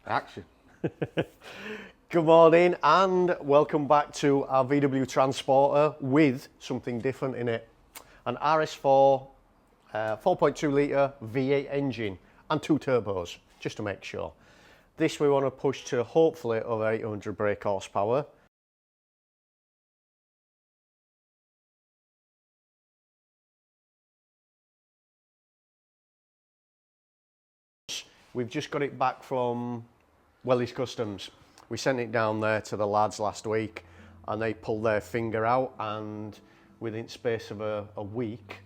Action. Good morning and welcome back to our VW Transporter with something different in it. An RS4 4.2 litre V8 engine and 2 turbos, just to make sure. This we want to push to hopefully over 800 brake horsepower. We've just got it back from Welly's Customs. We sent it down there to the lads last week and they pulled their finger out, and within space of a week,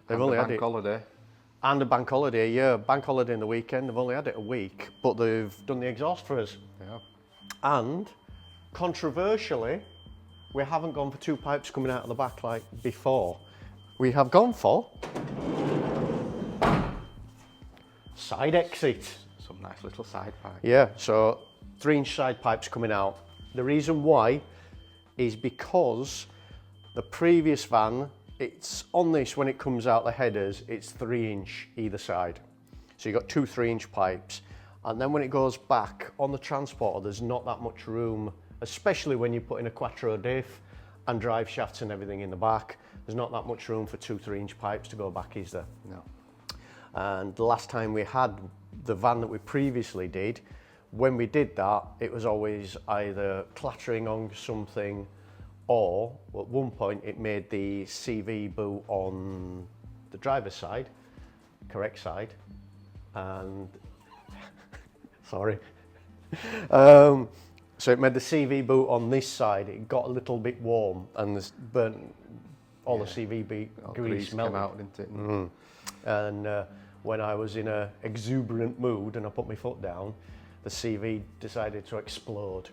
they've only had it. Holiday. And a bank holiday, yeah, bank holiday in the weekend. They've only had it a week, but they've done the exhaust for us. Yeah. And controversially, we haven't gone for 2 pipes coming out of the back like before. We have gone for side exit. Some nice little side pipe. Yeah, so 3-inch side pipes coming out. The reason why is because the previous van, it's on this, when it comes out the headers, it's 3-inch either side. So you've got 2 3-inch pipes. And then when it goes back on the Transporter, there's not that much room, especially when you put in a Quattro diff and drive shafts and everything in the back. There's not that much room for 2 3-inch pipes to go back, is there? No. And the last time we had the van that we previously did, when we did that, it was always either clattering on something, or at one point it made the CV boot on the driver's side, correct side, and sorry. So it made the CV boot on this side. It got a little bit warm and this burnt all the CV grease came melted out, didn't it? Mm. And when I was in an exuberant mood and I put my foot down, the CV decided to explode.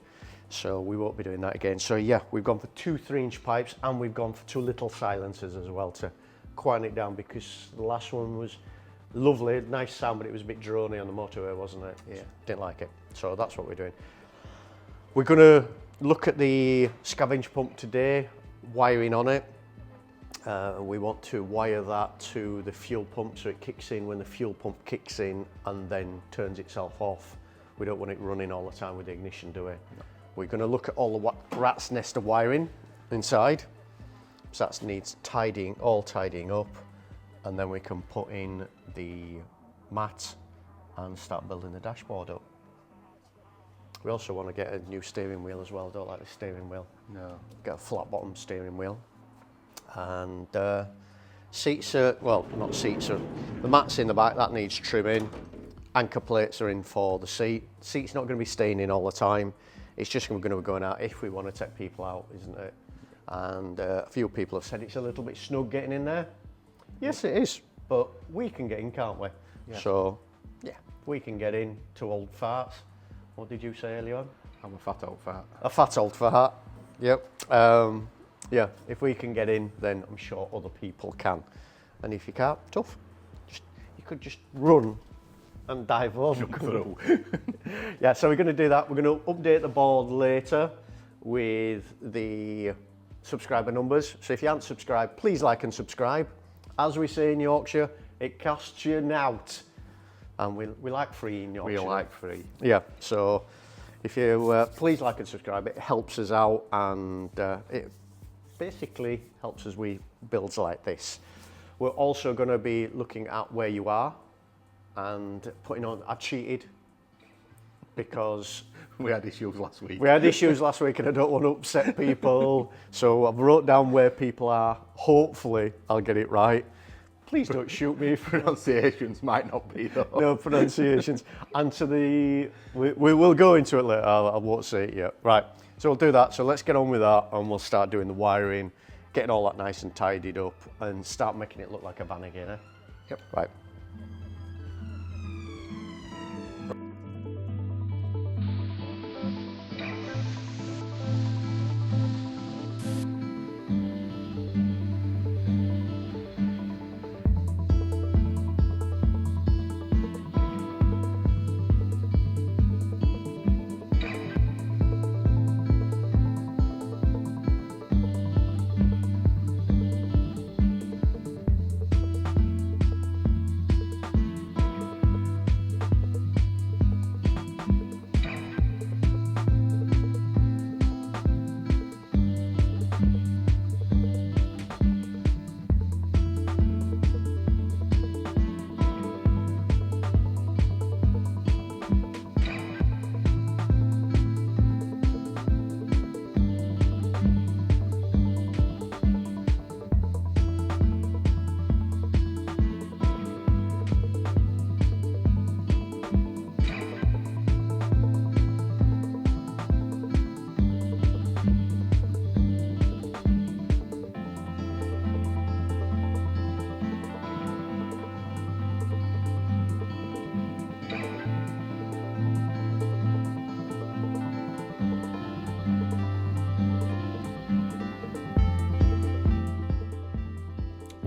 So we won't be doing that again. So yeah, we've gone for 2 3-inch pipes, and we've gone for 2 little silencers as well to quieten it down, because the last one was lovely, nice sound, but it was a bit drony on the motorway, wasn't it? Yeah, didn't like it. So that's what we're doing. We're gonna look at the scavenge pump today, wiring on it. We want to wire that to the fuel pump so it kicks in when the fuel pump kicks in and then turns itself off. We don't want it running all the time with the ignition, do we? No. We're going to look at all the rat's nest of wiring inside. So that needs tidying up, and then we can put in the mat and start building the dashboard up. We also want to get a new steering wheel as well. Don't like the steering wheel. No. Get a flat bottom steering wheel. And seats are, well, not seats, are, the mat's in the back, that needs trimming. Anchor plates are in for the seat. Seat's not going to be staying in all the time. It's just going to be going out if we want to take people out, isn't it? And a few people have said it's a little bit snug getting in there. Yes, it is, but we can get in, can't we? Yeah. So, yeah, we can get in, 2 old farts. What did you say earlier on? I'm a fat old fart. A fat old fart, yep. Yeah, if we can get in, then I'm sure other people can. And if you can't, tough. You could just run and dive over. Through. Yeah, so we're going to do that. We're going to update the board later with the subscriber numbers. So if you haven't subscribed, please like and subscribe. As we say in Yorkshire, it costs you nought. And we like free in Yorkshire. We like free. Yeah, so if you please like and subscribe, it helps us out, and it basically helps us with builds like this. We're also going to be looking at where you are and putting on, I cheated because we had issues last week. We had issues last week and I don't want to upset people. So I've wrote down where people are. Hopefully I'll get it right. Please don't shoot me. Pronunciations might not be though. No pronunciations. And to the, we will go into it later. I won't say it yet. Right, so we'll do that. So let's get on with that and we'll start doing the wiring, getting all that nice and tidied up and start making it look like a van again, eh? Yep. Right.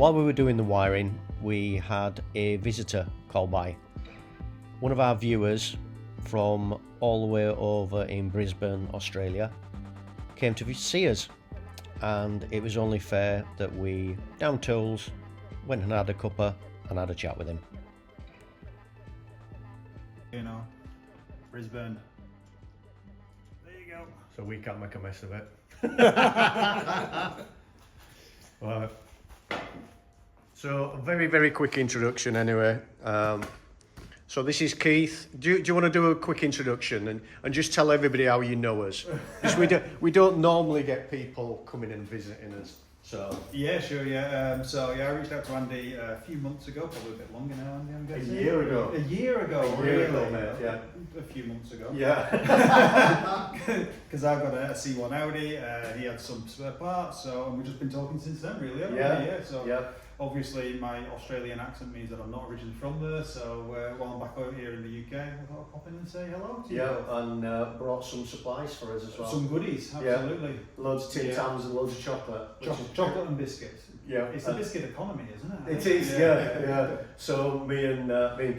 while we were doing the wiring, we had a visitor call by. One of our viewers from all the way over in Brisbane, Australia, came to see us, and it was only fair that we down tools, went and had a cuppa and had a chat with him. You know, Brisbane. There you go. So we can't make a mess of it. Right. So a very, very quick introduction anyway. So this is Keith. Do you want to do a quick introduction and just tell everybody how you know us? Because we don't normally get people coming and visiting us. So Yeah, sure, yeah. I reached out to Andy a few months ago, probably a bit longer now, Andy, I'm guessing. A year ago. A year ago, A year really? ago, mate, yeah. A few months ago. yeah. Because I've got a C1 Audi, he had some spare parts, and we've just been talking since then, really, haven't we? Yeah. Obviously, my Australian accent means that I'm not originally from there, so while I'm back over here in the UK, I thought I'd pop in and say hello to you. Yeah, and brought some supplies for us as well. Some goodies, absolutely. Loads of Tim Tams and loads of chocolate. Chocolate and biscuits. Yeah. It's the biscuit economy, isn't it? It is, yeah. So me and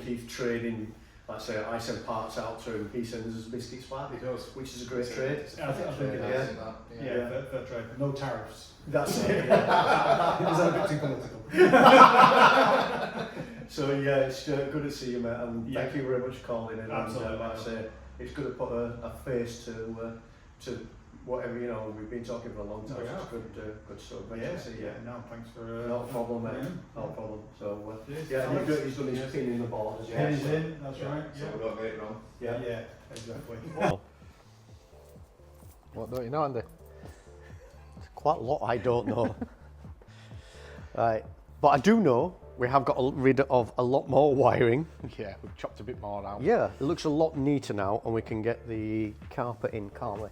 Keith trade in, like I say, I send parts out to him, he sends us biscuits back, which is a great trade. I think it is. Yeah, fair trade. No tariffs. That's it. Is that a bit too political? So yeah, it's good to see you, mate, and thank you very much for calling in. Absolutely. And, like I say, it's good to put a face to whatever, you know, we've been talking for a long time. Yeah. It's good stuff. Great Yeah, to see you. no, thanks for... No problem, mate. Yeah. No problem. So, Cheers. yeah, Alex. he's done his pin in the board as well. Pin is so- in, that's right. So we don't get it wrong. Yeah. Yeah, exactly. What don't you know, Andy? Quite a lot I don't know. Right, but I do know we have got rid of a lot more wiring. Yeah, we've chopped a bit more out. Yeah, it looks a lot neater now, and we can get the carpet in, can't we?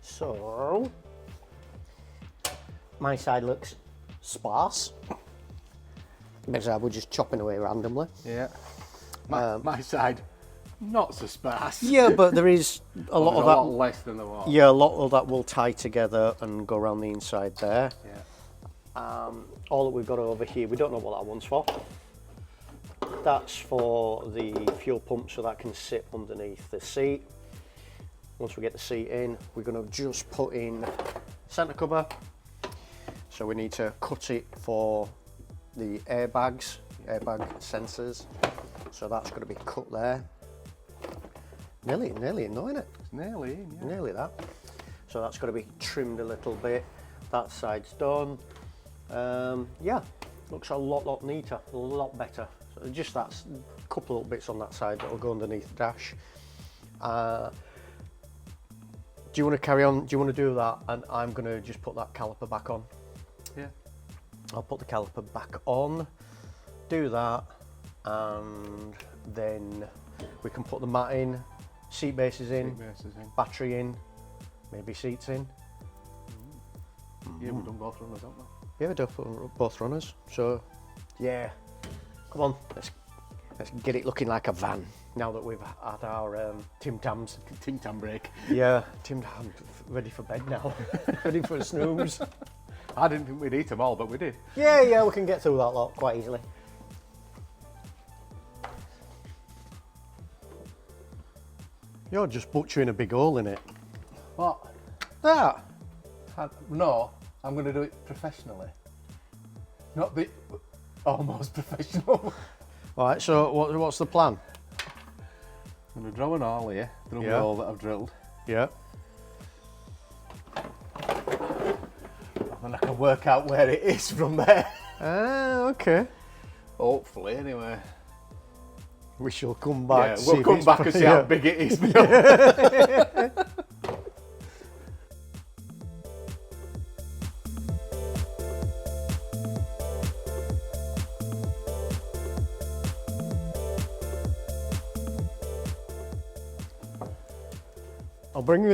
So, my side looks sparse, because I was just chopping away randomly. Yeah. My side, not so sparse. Yeah, but there is a lot of a that. lot less than the wall. Yeah, a lot of that will tie together and go around the inside there. Yeah. All that we've got over here, we don't know what that one's for. That's for the fuel pump, so that can sit underneath the seat. Once we get the seat in, we're going to just put in centre cover. So we need to cut it for the airbag sensors. So that's going to be cut there. Nearly in, isn't it? It's nearly in, yeah. Nearly that. So that's got to be trimmed a little bit. That side's done. Yeah, looks a lot neater, a lot better. So just that's a couple of little bits on that side that will go underneath the dash. Do you want to carry on? Do you want to do that? And I'm going to just put that caliper back on. Yeah. I'll put the caliper back on, do that, and then we can put the mat in, seat bases in, battery in, maybe seats in. Yeah, we've done both runners, haven't we? Yeah, we do both runners. So, yeah, come on, let's get it looking like a van now that we've had our Tim Tams. Tim Tam break. Yeah, Tim Tams ready for bed now, ready for a snooze. I didn't think we'd eat them all, but we did. Yeah, we can get through that lot quite easily. You're just butchering a big hole in it. What? That? No, I'm going to do it professionally. Not the almost professional. All right, so what's the plan? I'm going to draw an hole here, drum Yeah. hole that I've drilled, Yeah. and I can work out where it is from there. Okay. Hopefully, anyway. We shall come back. Yeah, we'll come back and see how big it is. I'll bring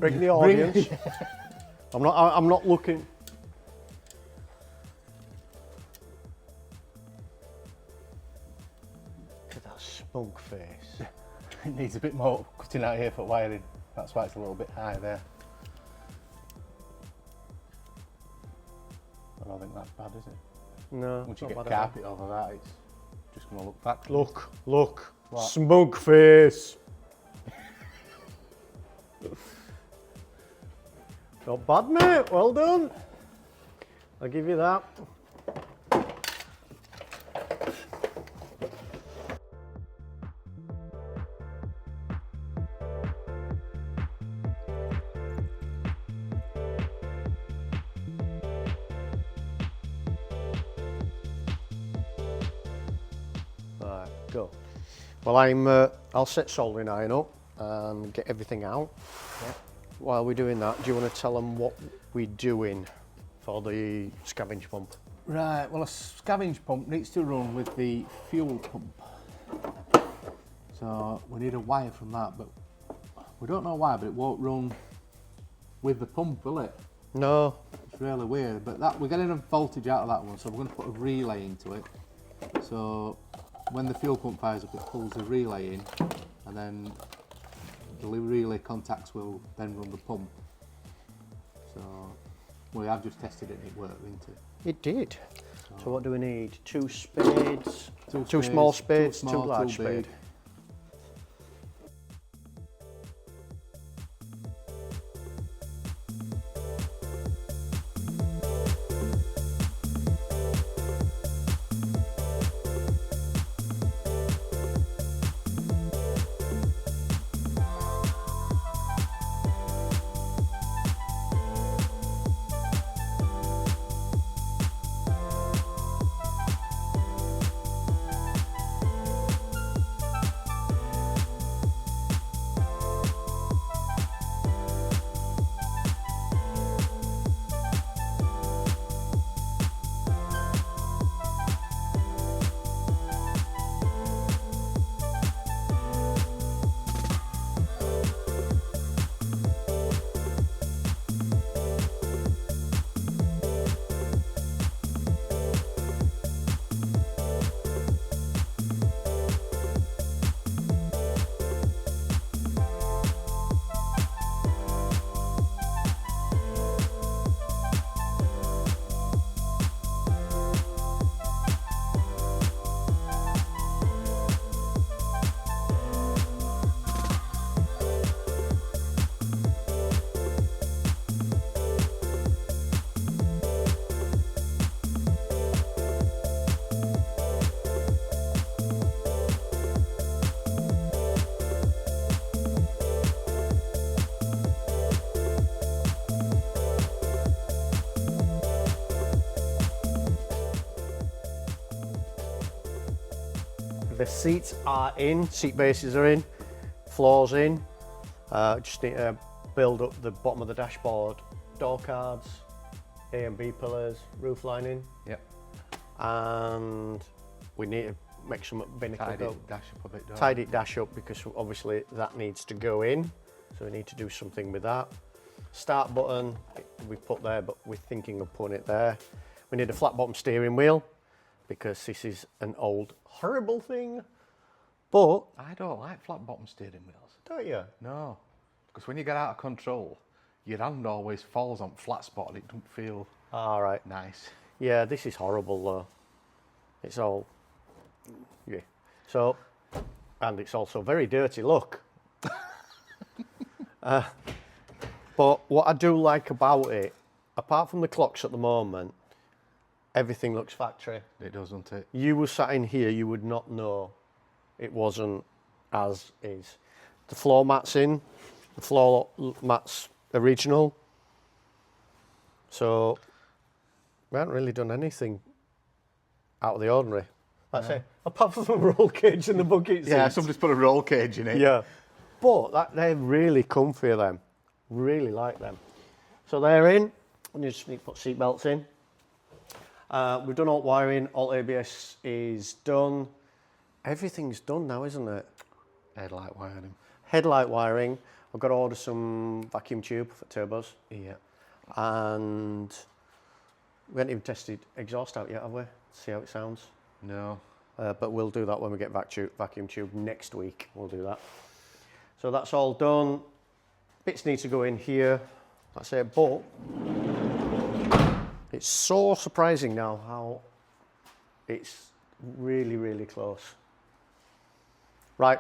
the audience. I'm not looking. Look at that smug face. It needs a bit more cutting out here for wiring. That's why it's a little bit high there. I don't think that's bad, is it? No. Once you not get bad at all. carpet over that, it's just going to look factory. Look. What? Smug face. Not bad, mate. Well done. I'll give you that. Right, go. Well, I'll set soldering iron up and get everything out. Yeah. While we're doing that, do you want to tell them what we're doing for the scavenge pump? Right, well, a scavenge pump needs to run with the fuel pump. So we need a wire from that, but we don't know why, but it won't run with the pump, will it? No. It's really weird, but that we're getting a voltage out of that one, so we're going to put a relay into it. So when the fuel pump fires up, it pulls the relay in, and then the relay contacts will then run the pump. So we have just tested it and it worked, didn't it? It did. So what do we need? 2 spades, two small spades, two large spades. The seats are in, seat bases are in, floors in. Just need to build up the bottom of the dashboard, door cards, A and B pillars, roof lining. Yep. And we need to make some binnacle Tidy go. it, dash up a bit, don't Tidy it, dash up, because obviously that needs to go in. So we need to do something with that. Start button, we've put there, but we're thinking of putting it there. We need a flat bottom steering wheel, because this is an old, horrible thing. But, I don't like flat bottom steering wheels. don't you? No, because when you get out of control, your hand always falls on flat spot and it don't feel All right. nice. Yeah, this is horrible though. It's all, yeah. So, and it's also very dirty, look. But what I do like about it, apart from the clocks at the moment, everything looks factory. It doesn't it? You were sat in here, you would not know it wasn't as is. The floor mat's in, the floor mat's original. So we haven't really done anything out of the ordinary. That's it. Apart from the roll cage and the bucket Yeah, seats. somebody's put a roll cage in it. Yeah. But they're really comfy, them. Really like them. So they're in. And you just need to put seat belts in. We've done alt wiring. Alt ABS is done. Everything's done now, isn't it? Headlight wiring. Headlight wiring. I've got to order some vacuum tube for turbos. Yeah. And we haven't even tested exhaust out yet, have we? See how it sounds. No. But we'll do that when we get vacuum tube next week. We'll do that. So that's all done. Bits need to go in here. That's it. But it's so surprising now how It's really, really close. Right,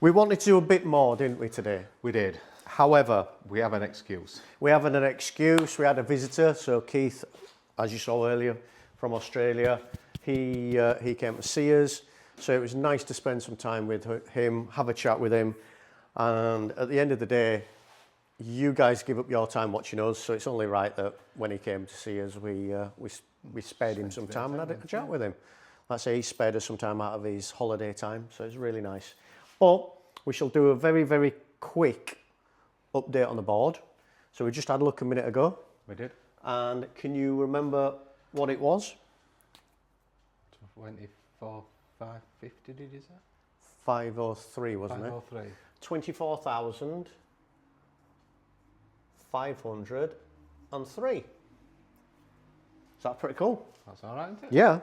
we wanted to do a bit more, didn't we, today? We did. However, We have an excuse. we haven't an excuse. We had a visitor, so Keith, as you saw earlier, from Australia, he came to see us. So it was nice to spend some time with him, have a chat with him, and at the end of the day, you guys give up your time watching us, so it's only right that when he came to see us, we spared him some time and had a chat with him. Like I say, he spared us some time out of his holiday time, so it's really nice. But we shall do a very, very quick update on the board. So we just had a look a minute ago. We did. And can you remember what it was? 24,550, did you say? 503, wasn't 503. it? 24,503. Is that pretty cool? That's all right, isn't it? Yeah.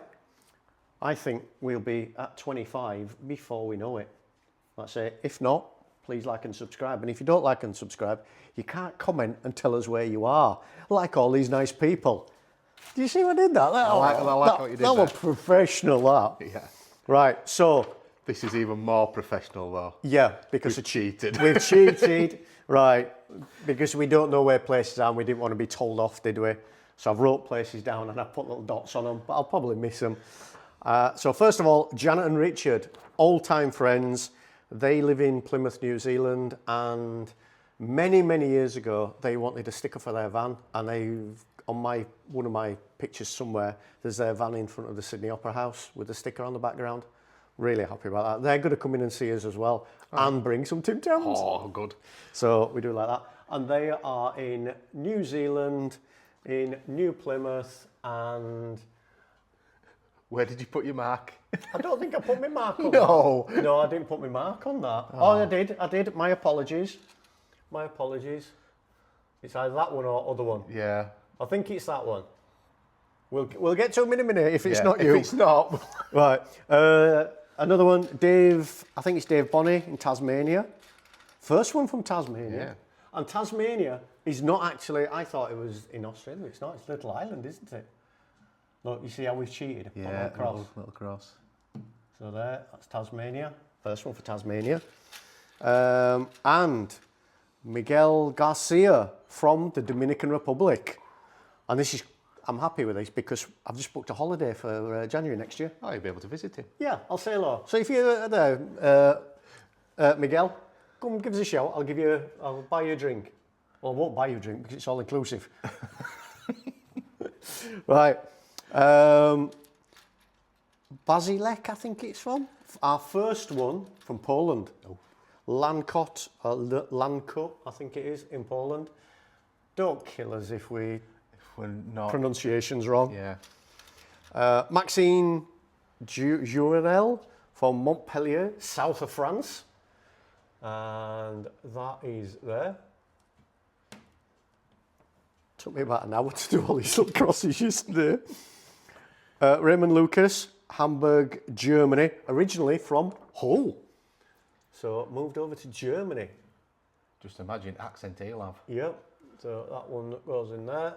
I think we'll be at 25 before we know it. That's it. If not, please like and subscribe. And if you don't like and subscribe, you can't comment and tell us where you are, like all these nice people. Do you see what I did that? I like what you did That was there. professional, that. Yeah. Right, so, This is even more professional, though. yeah, because We've cheated. we've cheated, right, because we don't know where places are and we didn't want to be told off, did we? So I've wrote places down and I've put little dots on them, but I'll probably miss them. So first of all, Janet and Richard, old-time friends. They live in Plymouth, New Zealand, and many, many years ago, they wanted a sticker for their van, and they've, on one of my pictures somewhere, there's their van in front of the Sydney Opera House with the sticker on the background. Really happy about that. They're going to come in and see us as well, and bring some Tim Tams. Oh, good. So we do like that. And they are in New Zealand, in New Plymouth, and Where did you put your mark? I don't think I put my mark on No. that. No, I didn't put my mark on that. Oh, I did. My apologies. My apologies. It's either that one or other one. Yeah. I think it's that one. We'll get to them in a minute if it's Yeah, not you. If it's not, Right. Another one, Dave, I think it's Dave Bonney in Tasmania. First one from Tasmania. Yeah. And Tasmania is not actually, I thought it was in Australia. It's not, it's a little island, isn't it? Look, you see how we've cheated? Put a little cross. little cross. So there, that's Tasmania. First one for Tasmania. And Miguel Garcia from the Dominican Republic. And this is, I'm happy with this because I've just booked a holiday for January next year. Oh, you'll be able to visit him. Yeah, I'll say hello. So if you're there, Miguel, come give us a shout. I'll buy you a drink. Well, I won't buy you a drink because it's all inclusive. Right. Basilek, I think it's from. Our first one from Poland. Oh. Lankot, Lanko, I think it is, in Poland. Don't kill us if we We're not. pronunciation's wrong. Yeah. Maxine Jurel from Montpellier, south of France. And that is there. Took me about an hour to do all these little crosses yesterday. Raymond Lucas, Hamburg, Germany, originally from Hull. So moved over to Germany. Just imagine accent he'll have. Yep, so that one goes in there.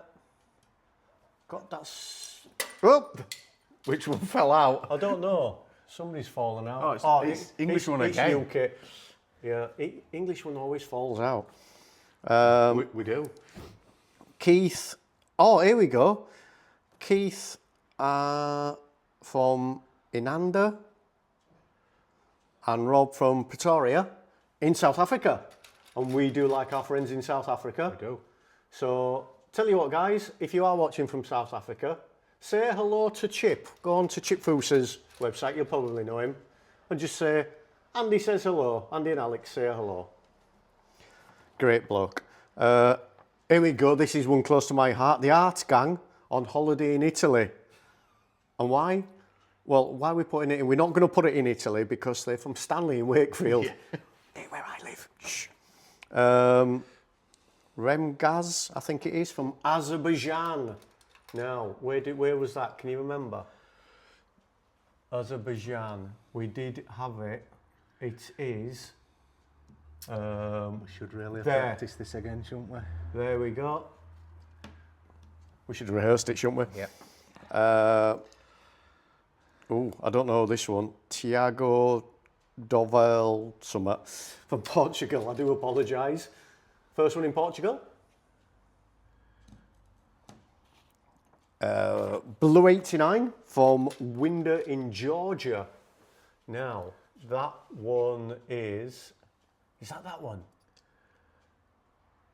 God, that's... Oh, Which one fell out? I don't know. Somebody's fallen out. It's English one it's again. UK. Yeah, English one always falls out. We do. Keith. Oh, here we go. Keith from Inanda and Rob from Pretoria in South Africa. And we do like our friends in South Africa. We do. So, tell you what, guys, if you are watching from South Africa, say hello to Chip. Go on to Chip Foosa's website, you'll probably know him, and just say, Andy says hello. Andy and Alex say hello. Great bloke. Here we go, this is one close to my heart. The Arts Gang on holiday in Italy. And why? Well, why are we putting it in? We're not going to put it in Italy because they're from Stanley in Wakefield. Hey, where I live. Shh. Remgaz, I think it is, from Azerbaijan. Now, where was that? Can you remember? Azerbaijan. We did have it. It is... We should really have there. practiced this again, shouldn't we? There we go. We should have rehearsed it, shouldn't we? Yeah. Oh, I don't know this one. Tiago Dovel Summit from Portugal. I do apologise. First one in Portugal. Blue 89 from Winder in Georgia. Now, that one is that one?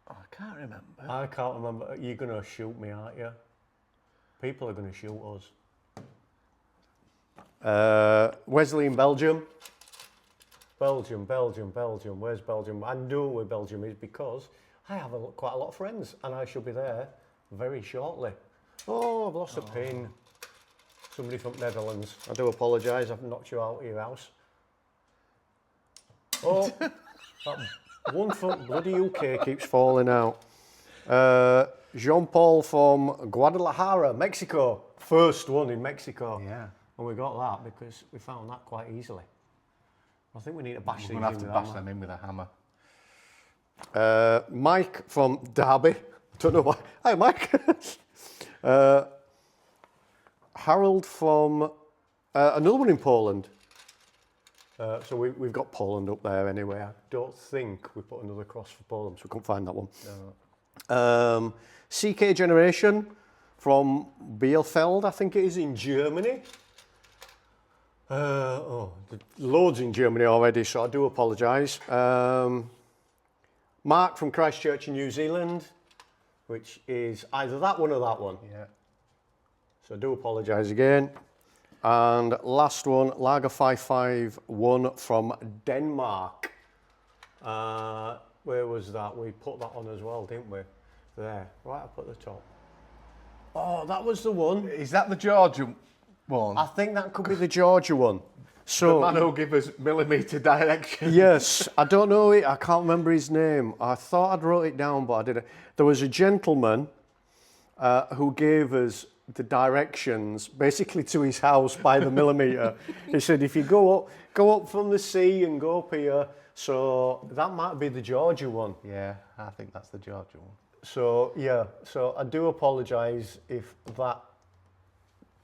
I can't remember. I can't remember. You're going to shoot me, aren't you? People are going to shoot us. Wesley in Belgium. Belgium. Where's Belgium? I know where Belgium is because I have quite a lot of friends and I shall be there very shortly. Oh, I've lost a pin. Somebody from Netherlands. I do apologise, I've knocked you out of your house. Oh, that one from bloody UK keeps falling out. Jean-Paul from Guadalajara, Mexico. First one in Mexico. Yeah. And we got that because we found that quite easily. I think we need to bash these in. We're going to have to with bash them in with a hammer. Mike from Derby. Don't know why. Hi, Mike. Harold from another one in Poland. So we've got Poland up there anyway. I don't think we put another cross for Poland, so we couldn't find that one. No. CK Generation from Bielefeld, I think it is, in Germany. Loads in Germany already, so I do apologise. Mark from Christchurch in New Zealand, which is either that one or that one. Yeah. So I do apologise again. And last one, Lager 551 from Denmark. Where was that? We put that on as well, didn't we? There, right up at the top. Oh, that was the one. Is that the Georgian one? I think that could be the Georgia one. So, the man who'll give us millimetre direction. Yes, I don't know it. I can't remember his name. I thought I'd wrote it down, but I didn't. There was a gentleman who gave us the directions basically to his house by the millimetre. He said, if you go up from the sea and go up here, so that might be the Georgia one. Yeah, I think that's the Georgia one. So yeah, so I do apologise if that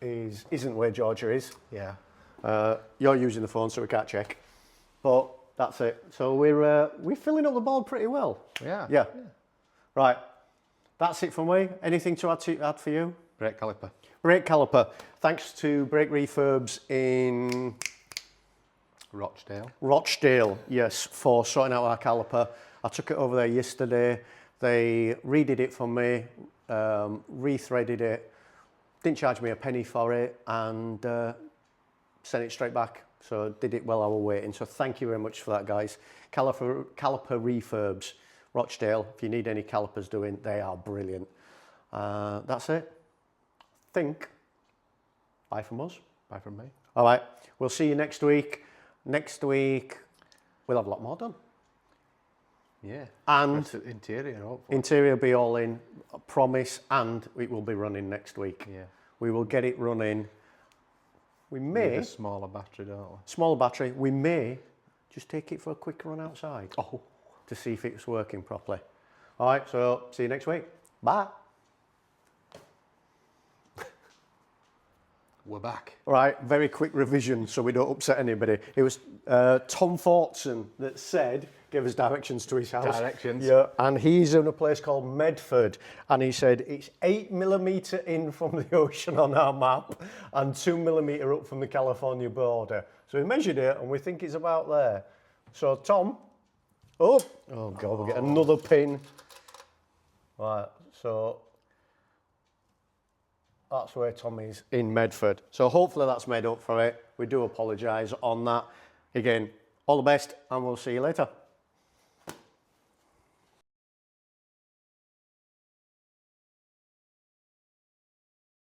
isn't where Georgia is. Yeah. You're using the phone, so we can't check. But that's it. So we're filling up the board pretty well. Yeah. Yeah. Right. That's it from me. Anything to add for you? Brake caliper. Brake caliper. Thanks to Brake Refurbs in Rochdale, yes, for sorting out our caliper. I took it over there yesterday. They redid it for me, rethreaded it, didn't charge me a penny for it, and sent it straight back. So did it while I was waiting. So thank you very much for that, guys. Caliper Refurbs, Rochdale. If you need any calipers doing, they are brilliant. That's it. Think. Bye from us. Bye from me. All right. We'll see you next week. Next week, we'll have a lot more done. Yeah. And that's interior, hopefully. Interior will be all in, I promise, and it will be running next week. Yeah. We will get it running. We may... With a smaller battery, don't we? Smaller battery. We may just take it for a quick run outside. Oh. To see if it's working properly. All right, so see you next week. Bye. We're back. All right, very quick revision so we don't upset anybody. It was Tom Fortson that gave us directions to his house. Directions. Yeah, and he's in a place called Medford, and he said it's 8mm in from the ocean on our map and 2mm up from the California border. So we measured it and we think it's about there. So Tom, oh God, we'll get another pin. All right, so that's where Tom is, in Medford. So hopefully that's made up for it. We do apologise on that. Again, all the best and we'll see you later.